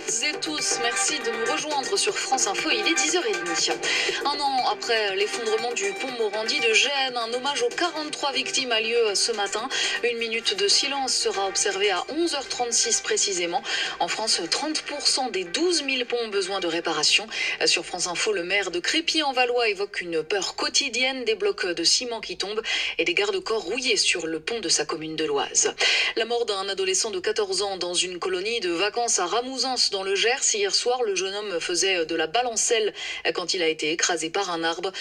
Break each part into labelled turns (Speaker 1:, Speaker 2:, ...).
Speaker 1: Et tous, merci de nous rejoindre sur France Info, il est 10h30. Un an après l'effondrement du pont Morandi de Gênes, un hommage aux 43 victimes a lieu ce matin. Une minute de silence sera observée à 11h36 précisément. En France, 30% des 12 000 ponts ont besoin de réparation. Sur France Info, le maire de Crépy-en-Valois évoque une peur quotidienne des blocs de ciment qui tombent et des garde-corps rouillés sur le pont de sa commune de l'Oise. La mort d'un adolescent de 14 ans dans une colonie de vacances à Ramouzens dans le Gers. Hier soir, le jeune homme faisait de la balancelle quand il a été écrasé par un arbre.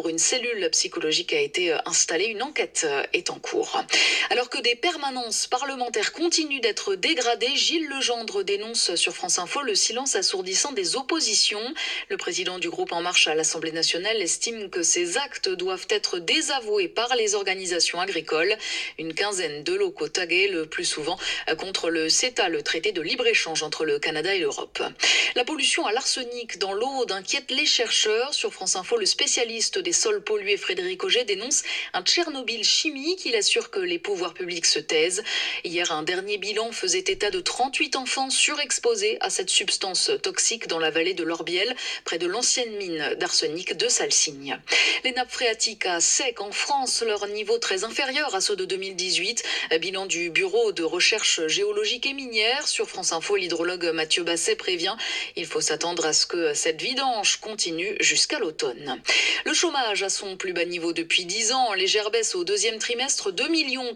Speaker 1: Une cellule psychologique a été installée. Une enquête est en cours. Alors que des permanences parlementaires continuent d'être dégradées, Gilles Legendre dénonce sur France Info le silence assourdissant des oppositions. Le président du groupe En Marche à l'Assemblée nationale estime que ces actes doivent être désavoués par les organisations agricoles. Une quinzaine de locaux tagués, le plus souvent contre le CETA, le traité de libre-échange entre le Canada et l'Europe. La pollution à l'arsenic dans l'Aude inquiète les chercheurs. Sur France Info, le spécialiste des sols pollués Frédéric Auger dénonce un Tchernobyl chimique. Il assure que les pouvoirs publics se taisent. Hier, un dernier bilan faisait état de 38 enfants surexposés à cette substance toxique dans la vallée de l'Orbiel, près de l'ancienne mine d'arsenic de Salsigne. Les nappes phréatiques à sec en France, leur niveau très inférieur à ceux de 2018. Bilan du Bureau de recherche géologique et minière. Sur France Info, l'hydrologue Mathieu Basset prévient il faut s'attendre à ce que cette vidange continue jusqu'à l'automne. Le chômage à son plus bas niveau depuis 10 ans. Légère baisse au deuxième trimestre, 2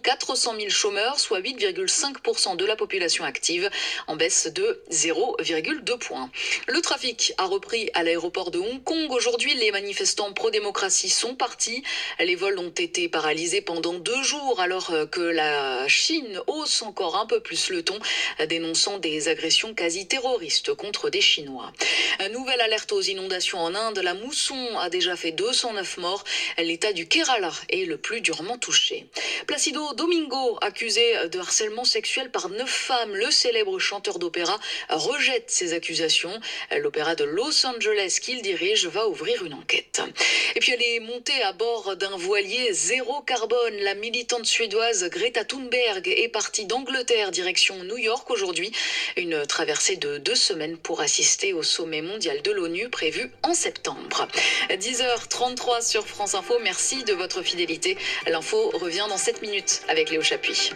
Speaker 1: 400 000 chômeurs, soit 8,5% de la population active, en baisse de 0,2 points. Le trafic a repris à l'aéroport de Hong Kong. Aujourd'hui, les manifestants pro-démocratie sont partis. Les vols ont été paralysés pendant 2 jours alors que la Chine hausse encore un peu plus le ton, dénonçant des agressions quasi terroristes contre des Chinois. Nouvelle alerte aux inondations en Inde. La mousson a déjà fait 209 morts. L'état du Kerala est le plus durement touché. Placido Domingo, accusé de harcèlement sexuel par 9 femmes. Le célèbre chanteur d'opéra rejette ces accusations. L'opéra de Los Angeles qu'il dirige va ouvrir une enquête. Et puis elle est montée à bord d'un voilier zéro carbone. La militante suédoise Greta Thunberg est partie d'Angleterre direction New York aujourd'hui. Une traversée de 2 semaines pour assister au sommet mondial de l'ONU prévu en septembre. 10h33 sur France Info. Merci de votre fidélité. L'info revient dans 7 minutes avec Léo Chapuis.